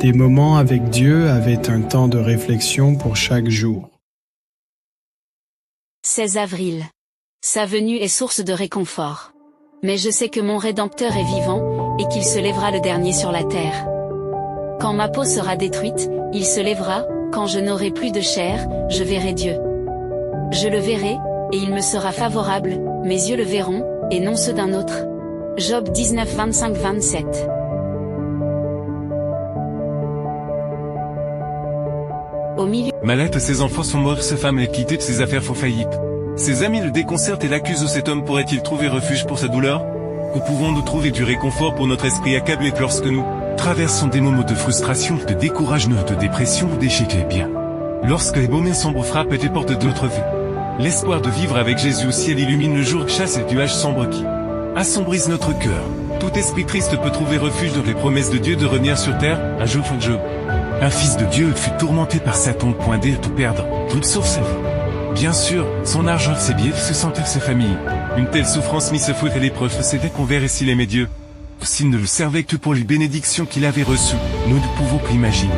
Des moments avec Dieu avaient un temps de réflexion pour chaque jour. 16 avril. Sa venue est source de réconfort. Mais je sais que mon Rédempteur est vivant, et qu'il se lèvera le dernier sur la terre. Quand ma peau sera détruite, il se lèvera, quand je n'aurai plus de chair, je verrai Dieu. Je le verrai, et il me sera favorable, mes yeux le verront, et non ceux d'un autre. Job 19, 25-27. Au milieu. Malade, ses enfants sont morts, sa femme est quittée, ses affaires font faillite. Ses amis le déconcertent et l'accusent. Où cet homme pourrait-il trouver refuge pour sa douleur? Où pouvons-nous trouver du réconfort pour notre esprit accablé lorsque nous traversons des moments de frustration, de découragement, de dépression ou d'échec? Eh bien, lorsque les moments sombres frappent et portent de notre vie, l'espoir de vivre avec Jésus au ciel illumine le jour, chasse les nuages sombres qui assombrissent notre cœur. Tout esprit triste peut trouver refuge dans les promesses de Dieu de revenir sur terre. Un jour, un fils de Dieu fut tourmenté par Satan au point de tout perdre, tout sauf sa vie. Bien sûr, son argent, ses biens, se sentir sa famille. Une telle souffrance mit ce fouet à l'épreuve, c'était qu'on verrait s'il aimait Dieu. S'il ne le servait que pour les bénédictions qu'il avait reçues, nous ne pouvons plus imaginer.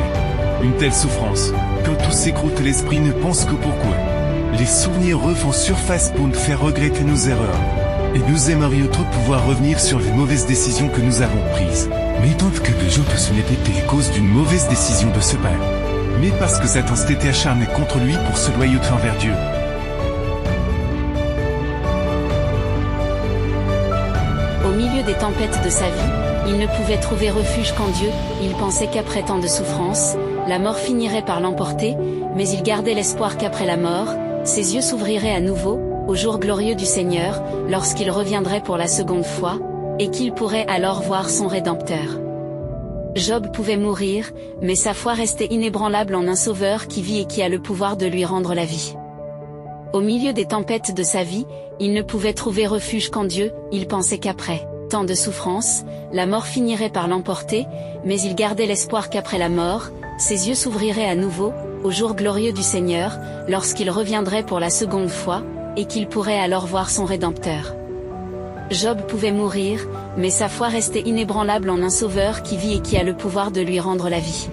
Une telle souffrance, quand tout s'écroule, l'esprit ne pense que pourquoi. Les souvenirs refont surface pour nous faire regretter nos erreurs. Et nous aimerions trop pouvoir revenir sur les mauvaises décisions que nous avons prises. Mais tant que le jour que ce n'était que les causes d'une mauvaise décision de ce père. Mais parce que Satan s'était acharné contre lui pour se loyauter envers Dieu. Au milieu des tempêtes de sa vie, il ne pouvait trouver refuge qu'en Dieu. Il pensait qu'après tant de souffrances, la mort finirait par l'emporter, mais il gardait l'espoir qu'après la mort, ses yeux s'ouvriraient à nouveau, au jour glorieux du Seigneur, lorsqu'il reviendrait pour la seconde fois, et qu'il pourrait alors voir son Rédempteur. Job pouvait mourir, mais sa foi restait inébranlable en un Sauveur qui vit et qui a le pouvoir de lui rendre la vie. Au milieu des tempêtes de sa vie, il ne pouvait trouver refuge qu'en Dieu. Il pensait qu'après tant de souffrances, la mort finirait par l'emporter, mais il gardait l'espoir qu'après la mort, ses yeux s'ouvriraient à nouveau, au jour glorieux du Seigneur, lorsqu'il reviendrait pour la seconde fois, et qu'il pourrait alors voir son Rédempteur. Job pouvait mourir, mais sa foi restait inébranlable en un Sauveur qui vit et qui a le pouvoir de lui rendre la vie.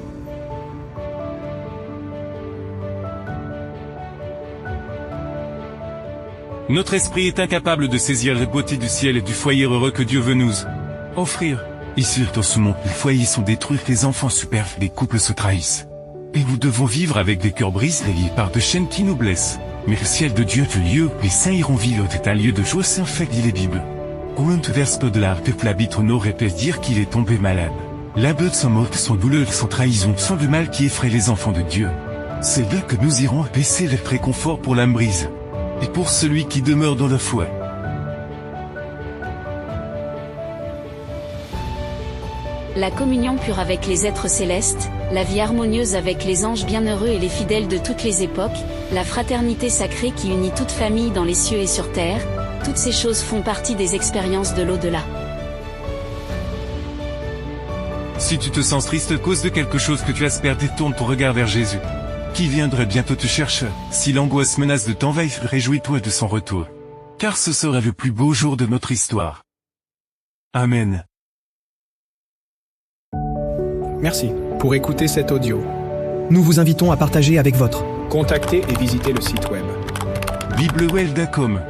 Notre esprit est incapable de saisir la beauté du ciel et du foyer heureux que Dieu veut nous offrir. Ici, dans ce monde, les foyers sont détruits, les enfants superbes, les couples se trahissent. Et nous devons vivre avec des cœurs brisés liés par de chaînes qui nous blessent. Mais le ciel de Dieu, le lieu où les saints iront vivre, est un lieu de joie saint fait, dit la Bible. Quand verse de la peuple habite n'aurait pu dire qu'il est tombé malade. La bête sans mort, sans douleur, sans trahison, sans le mal qui effraie les enfants de Dieu. C'est là que nous irons baisser le réconfort pour l'âme brise. Et pour celui qui demeure dans la foi. La communion pure avec les êtres célestes, la vie harmonieuse avec les anges bienheureux et les fidèles de toutes les époques, la fraternité sacrée qui unit toute famille dans les cieux et sur terre, toutes ces choses font partie des expériences de l'au-delà. Si tu te sens triste à cause de quelque chose que tu espères, détourne ton regard vers Jésus, qui viendrait bientôt te chercher. Si l'angoisse menace de t'envahir, réjouis-toi de son retour. Car ce sera le plus beau jour de notre histoire. Amen. Merci pour écouter cet audio. Nous vous invitons à partager avec votre. Contactez et visitez le site web biblewell.com